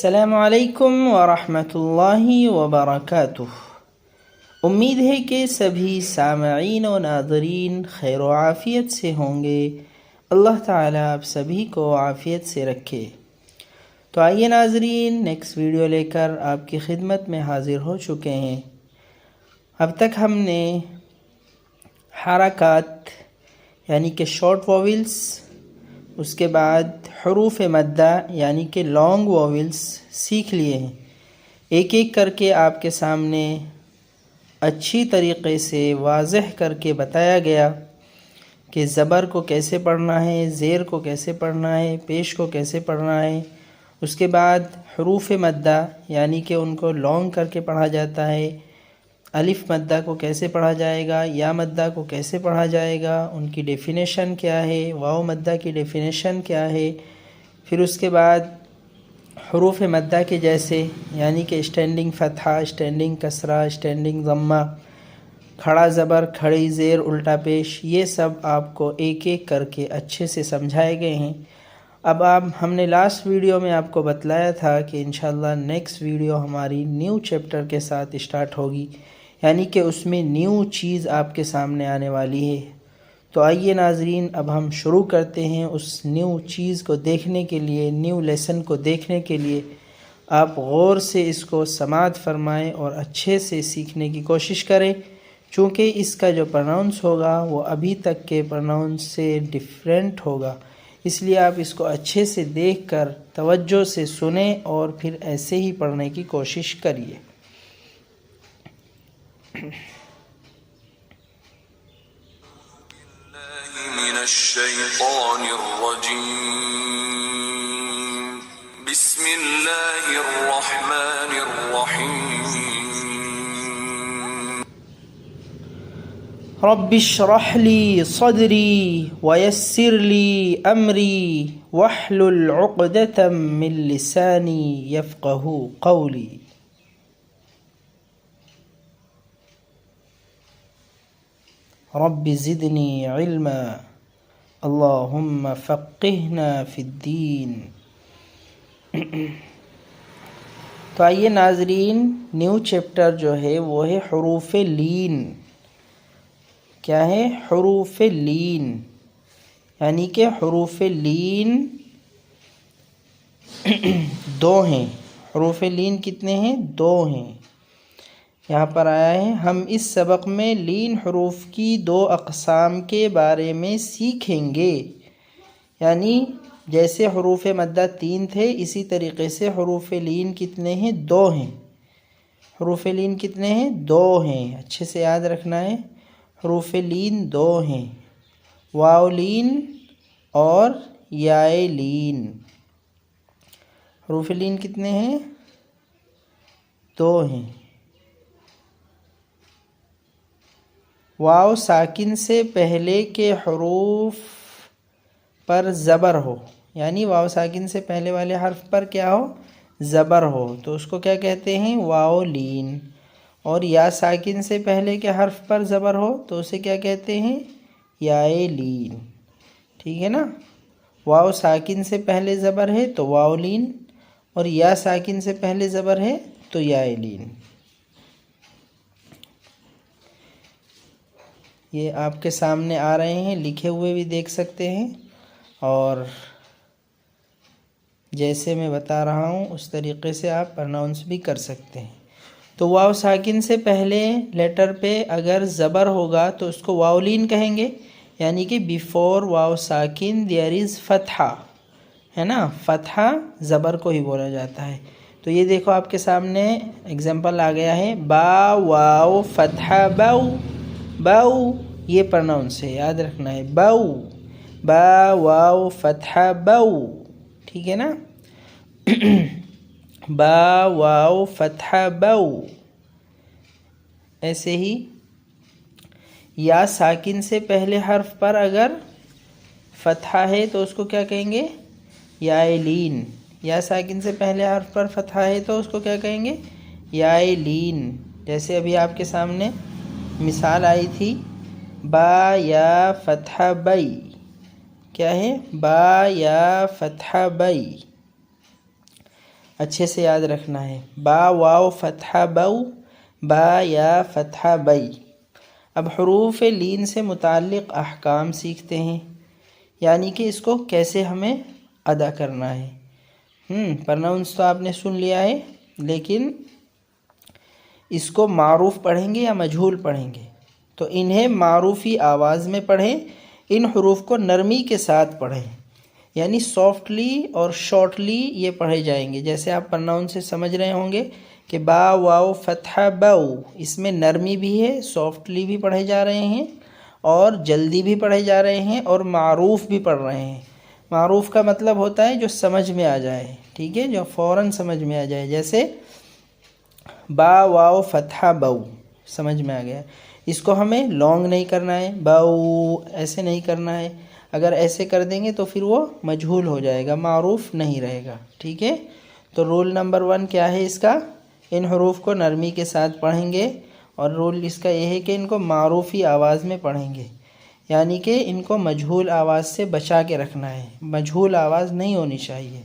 السلام علیکم ورحمۃ اللہ وبرکاتہ۔ امید ہے کہ سبھی سامعین و ناظرین خیر و عافیت سے ہوں گے۔ اللہ تعالیٰ آپ سبھی کو عافیت سے رکھے۔ تو آئیے ناظرین، نیکسٹ ویڈیو لے کر آپ کی خدمت میں حاضر ہو چکے ہیں۔ اب تک ہم نے حرکات یعنی کہ شارٹ واویلز، اس کے بعد حروف مدہ یعنی کہ لانگ واویلز سیکھ لیے ہیں۔ ایک ایک کر کے آپ کے سامنے اچھی طریقے سے واضح کر کے بتایا گیا کہ زبر کو کیسے پڑھنا ہے، زیر کو کیسے پڑھنا ہے، پیش کو کیسے پڑھنا ہے۔ اس کے بعد حروف مدہ یعنی کہ ان کو لانگ کر کے پڑھا جاتا ہے۔ الف مدہ کو کیسے پڑھا جائے گا، یا مدہ کو کیسے پڑھا جائے گا، ان کی ڈیفینیشن کیا ہے، واو مدہ کی ڈیفینیشن کیا ہے۔ پھر اس کے بعد حروف مدہ کے جیسے یعنی کہ اسٹینڈنگ فتحہ، اسٹینڈنگ کسرہ، اسٹینڈنگ ضمہ، کھڑا زبر، کھڑی زیر، الٹا پیش، یہ سب آپ کو ایک ایک کر کے اچھے سے سمجھائے گئے ہیں۔ اب ہم نے لاسٹ ویڈیو میں آپ کو بتلایا تھا کہ انشاءاللہ نیکسٹ ویڈیو ہماری نیو چیپٹر کے ساتھ اسٹارٹ ہوگی، یعنی کہ اس میں نیو چیز آپ کے سامنے آنے والی ہے۔ تو آئیے ناظرین، اب ہم شروع کرتے ہیں اس نیو چیز کو دیکھنے کے لیے، نیو لیسن کو دیکھنے کے لیے۔ آپ غور سے اس کو سماعت فرمائیں اور اچھے سے سیکھنے کی کوشش کریں، چونکہ اس کا جو پروناؤنس ہوگا وہ ابھی تک کے پروناؤنس سے ڈیفرنٹ ہوگا، اس لیے آپ اس کو اچھے سے دیکھ کر توجہ سے سنیں اور پھر ایسے ہی پڑھنے کی کوشش کریے۔ من الشیطان الرجیم، بسم اللہ الرحمن الرحیم۔ رب اشرح لی صدری ویسر لی امری واحلل عقدۃ من لسانی یفقہوا قولی۔ رب زدنی علما اللہم فقہنا فی الدین۔ تو آئیے ناظرین، نیو چیپٹر جو ہے وہ ہے حروف لین۔ کیا ہے؟ حروف لین، یعنی کہ حروف لین دو ہیں۔ حروف لین کتنے ہیں؟ دو ہیں۔ یہاں پر آیا ہے ہم اس سبق میں لین حروف کی دو اقسام کے بارے میں سیکھیں گے، یعنی جیسے حروف مدہ تین تھے اسی طریقے سے حروف لین کتنے ہیں؟ دو ہیں۔ حروف لین کتنے ہیں؟ دو ہیں، اچھے سے یاد رکھنا ہے۔ حروف لین دو ہیں، واو لین اور یائے لین۔ حروف لین کتنے ہیں؟ دو ہیں۔ واو ساکن سے پہلے کے حروف پر زبر ہو، یعنی واو ساکن سے پہلے والے حرف پر کیا ہو؟ زبر ہو، تو اس کو کیا کہتے ہیں؟ واو لین۔ اور یا ساکن سے پہلے کے حرف پر زبر ہو تو اسے کیا کہتے ہیں؟ یائے لین۔ ٹھیک ہے نا؟ واو ساکن سے پہلے زبر ہے تو واو لین، اور یا ساکن سے پہلے زبر ہے تو یائے لین۔ یہ آپ کے سامنے آ رہے ہیں، لکھے ہوئے بھی دیکھ سکتے ہیں، اور جیسے میں بتا رہا ہوں اس طریقے سے آپ پروناؤنس بھی کر سکتے ہیں۔ تو واو ساکن سے پہلے لیٹر پہ اگر زبر ہوگا تو اس کو واو لین کہیں گے، یعنی کہ بیفور واو ساکن دیئر از فتحہ، ہے نا؟ فتحہ زبر کو ہی بولا جاتا ہے۔ تو یہ دیکھو آپ کے سامنے اگزامپل آ گیا ہے، با واو فتحہ باؤ۔ باؤ یہ پروناؤنس ہے، یاد رکھنا ہے، باؤ، با واو فتحہ باؤ۔ ٹھیک ہے نا؟ با واو فتحہ باؤ۔ ایسے ہی یا ساکن سے پہلے حرف پر اگر فتحہ ہے تو اس کو کیا کہیں گے؟ یائے لین۔ یا ساکن سے پہلے حرف پر فتحہ ہے تو اس کو کیا کہیں گے؟ یائے لین۔ جیسے ابھی آپ کے سامنے مثال آئی تھی، با یا فتحہ بئی۔ کیا ہے؟ با یا فتحہ بئی۔ اچھے سے یاد رکھنا ہے. با واو فتحہ بو، با یا فتحہ بئی. اب حروف لین سے متعلق احکام سیکھتے ہیں، یعنی کہ اس کو کیسے ہمیں ادا کرنا ہے. پرناؤنس تو آپ نے سن لیا ہے، لیکن اس کو معروف پڑھیں گے یا مجہول پڑھیں گے؟ تو انہیں معروفی آواز میں پڑھیں، ان حروف کو نرمی کے ساتھ پڑھیں، یعنی سافٹلی اور شارٹلی یہ پڑھے جائیں گے. جیسے آپ پرناؤن سے سمجھ رہے ہوں گے کہ با واو فتحہ بو، اس میں نرمی بھی ہے، سافٹلی بھی پڑھے جا رہے ہیں اور جلدی بھی پڑھے جا رہے ہیں اور معروف بھی پڑھ رہے ہیں. معروف کا مطلب ہوتا ہے جو سمجھ میں آ جائے، ٹھیک ہے، جو فوراً سمجھ میں آ جائے. جیسے با واو فتحہ بو، سمجھ میں آ گیا. اس کو ہمیں لانگ نہیں کرنا ہے، بو ایسے نہیں کرنا ہے. اگر ایسے کر دیں گے تو پھر وہ مجہول ہو جائے گا، معروف نہیں رہے گا، ٹھیک ہے. تو رول نمبر 1 کیا ہے اس کا؟ ان حروف کو نرمی کے ساتھ پڑھیں گے، اور رول اس کا یہ ہے کہ ان کو معروفی آواز میں پڑھیں گے، یعنی کہ ان کو مجہول آواز سے بچا کے رکھنا ہے، مجہول آواز نہیں ہونی چاہیے،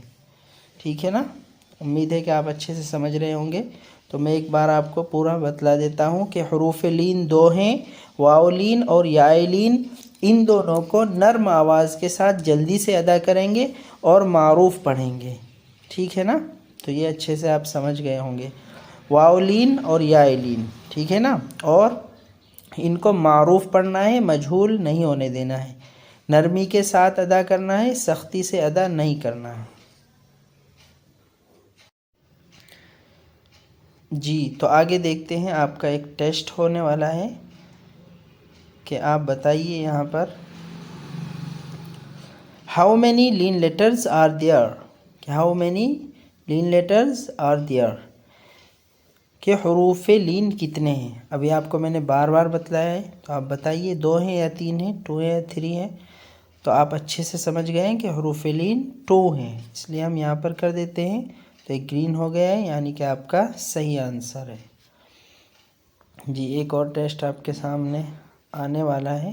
ٹھیک ہے نا. امید ہے کہ آپ اچھے سے سمجھ رہے ہوں گے. تو میں ایک بار آپ کو پورا بتلا دیتا ہوں کہ حروف لین 2 ہیں، واو لین اور یا لین. ان دونوں کو نرم آواز کے ساتھ جلدی سے ادا کریں گے اور معروف پڑھیں گے، ٹھیک ہے نا. تو یہ اچھے سے آپ سمجھ گئے ہوں گے، واو لین اور یا لین، ٹھیک ہے نا. اور ان کو معروف پڑھنا ہے، مجہول نہیں ہونے دینا ہے، نرمی کے ساتھ ادا کرنا ہے، سختی سے ادا نہیں کرنا ہے. جی تو آگے دیکھتے ہیں، آپ کا ایک ٹیسٹ ہونے والا ہے کہ آپ بتائیے یہاں پر ہاؤ مینی لین لیٹرز آر دیئر، کہ ہاؤ مینی لین لیٹرز آر دیئر، کہ حروف لین کتنے ہیں. ابھی آپ کو میں نے بار بار بتلایا ہے، تو آپ بتائیے 2 ہیں یا 3 ہیں، 2 ہیں یا 3 ہیں. تو آپ اچھے سے سمجھ گئے ہیں کہ حروف لین 2 ہیں، اس لیے ہم یہاں پر کر دیتے ہیں. تو ایک گرین ہو گیا ہے، یعنی کہ آپ کا صحیح آنسر ہے. جی ایک اور ٹیسٹ آپ کے سامنے آنے والا ہے.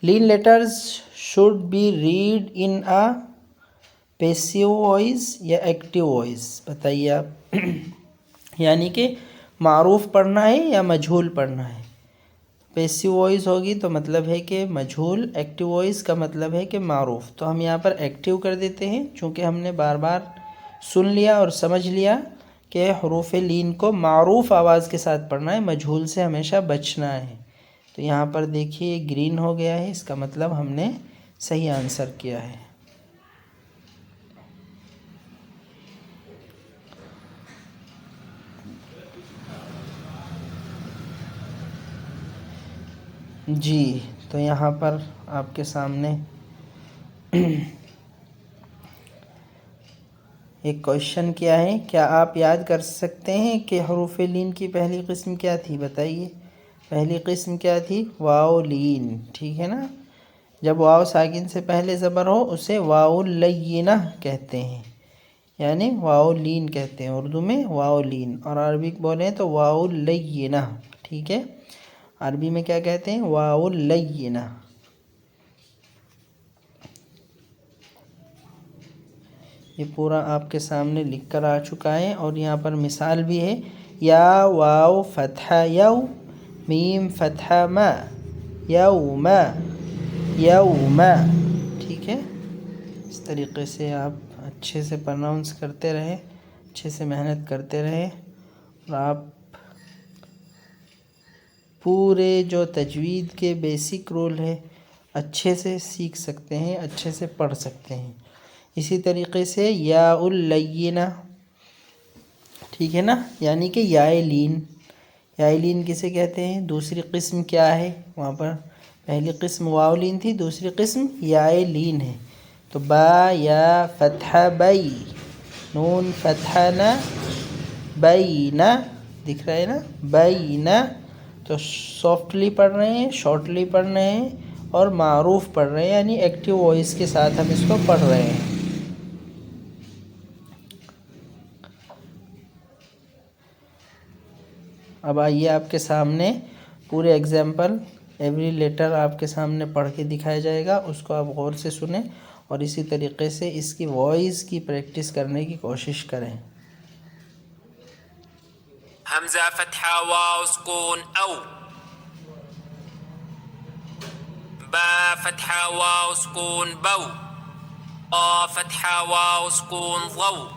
لین letters should be read in a passive voice یا ایکٹیو وائس. بتائیے آپ یعنی کہ معروف پڑھنا ہے یا مجہول پڑھنا ہے. پیسیو وائس ہوگی تو مطلب ہے کہ مجہول، ایکٹیو وائس کا مطلب ہے کہ معروف. تو ہم یہاں پر ایکٹیو کر دیتے ہیں، چونکہ ہم نے بار بار سن لیا اور سمجھ لیا کہ حروف لین کو معروف آواز کے ساتھ پڑھنا ہے، مجہول سے ہمیشہ بچنا ہے. تو یہاں پر دیکھیے گرین ہو گیا ہے، اس کا مطلب ہم نے صحیح آنسر کیا ہے. جی تو یہاں پر آپ کے سامنے ایک کوشچن کیا ہے، کیا آپ یاد کر سکتے ہیں کہ حروف لین کی پہلی قسم کیا تھی؟ بتائیے پہلی قسم کیا تھی؟ واو لین، ٹھیک ہے نا. جب واو ساکن سے پہلے زبر ہو اسے واو لینہ کہتے ہیں، یعنی واو لین کہتے ہیں اردو میں، واو لین. اور عربک بولیں تو واو لینہ، ٹھیک ہے. عربی میں کیا کہتے ہیں؟ واو لینہ. یہ پورا آپ کے سامنے لکھ کر آ چکا ہے، اور یہاں پر مثال بھی ہے. یا واو فتحہ یو، میم فتحہ ما، یوم، یوم، ٹھیک ہے. اس طریقے سے آپ اچھے سے پرناؤنس کرتے رہیں، اچھے سے محنت کرتے رہیں، اور آپ پورے جو تجوید کے بیسک رول ہے اچھے سے سیکھ سکتے ہیں، اچھے سے پڑھ سکتے ہیں. اسی طریقے سے یا اللینہ، ٹھیک ہے نا، یعنی کہ یا لین. یا لین کسے کہتے ہیں؟ دوسری قسم کیا ہے وہاں پر؟ پہلی قسم واو لین تھی، دوسری قسم یا لین ہے. تو با یا فتحہ بئی، نون فتحہ نہ، بینہ، دکھ رہا ہے نا، بینہ. تو سافٹلی پڑھ رہے ہیں، شارٹلی پڑھ رہے ہیں، اور معروف پڑھ رہے ہیں، یعنی ایکٹیو وائس کے ساتھ ہم اس کو پڑھ رہے ہیں. اب آئیے آپ کے سامنے پورے ایگزامپل، ایوری لیٹر آپ کے سامنے پڑھ کے دکھایا جائے گا، اس کو آپ غور سے سنیں اور اسی طریقے سے اس کی وائس کی پریکٹس کرنے کی کوشش کریں. حمزة فتحة واو سكون أو. با فتحة واو سكون بو. طا فتحة واو سكون ضو.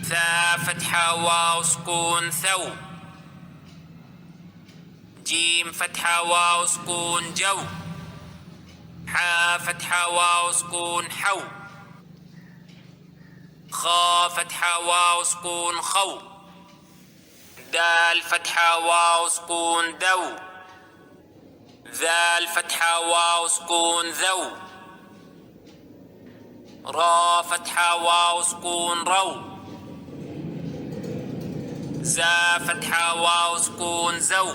ثا فتحة واو سكون ثو. جيم فتحة واو سكون جو. حا فتحة واو سكون حو. خا فتحة واو سكون خو. دال فتحة واو سكون دو. ذال فتحة واو سكون ذو. را فتحة واو سكون رو. زا فتحة واو سكون زو.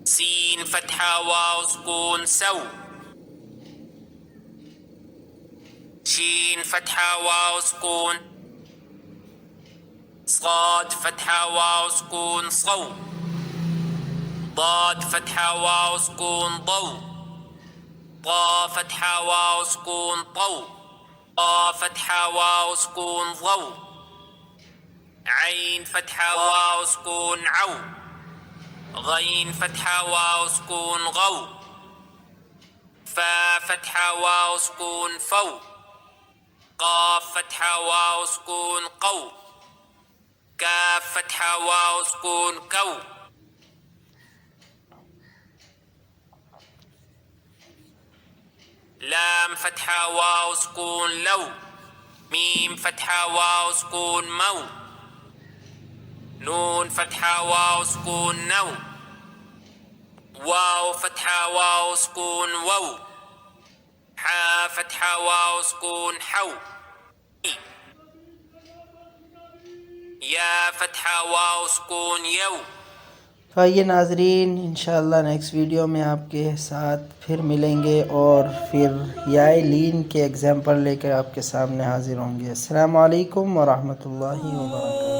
سين فتحة واو سكون سو. شين فتحة واو سكون. صاد فتحة واو سكون صو. ضاد فتحة واو سكون ضو. طا فتحة واو سكون طو. طا فتحة واو سكون ضو. عين فتحة واو سكون عو. غين فتحة واو سكون غو. فا فتحة واو سكون فو. قاف فتحة واو سكون قو. كاف فتحة واو سكون كو. لام فتحة واو سكون لو. ميم فتحة واو سكون مو. نون فتحة واو سكون نو. واو فتحة واو سكون وو. حا فتحة واو سكون حو. یا فتحہ واو سکون یو. تو آئیے ناظرین، انشاءاللہ نیکسٹ ویڈیو میں آپ کے ساتھ پھر ملیں گے اور پھر یائے لین کے ایگزامپل لے کر آپ کے سامنے حاضر ہوں گے. السلام علیکم ورحمۃ اللہ وبرکاتہ.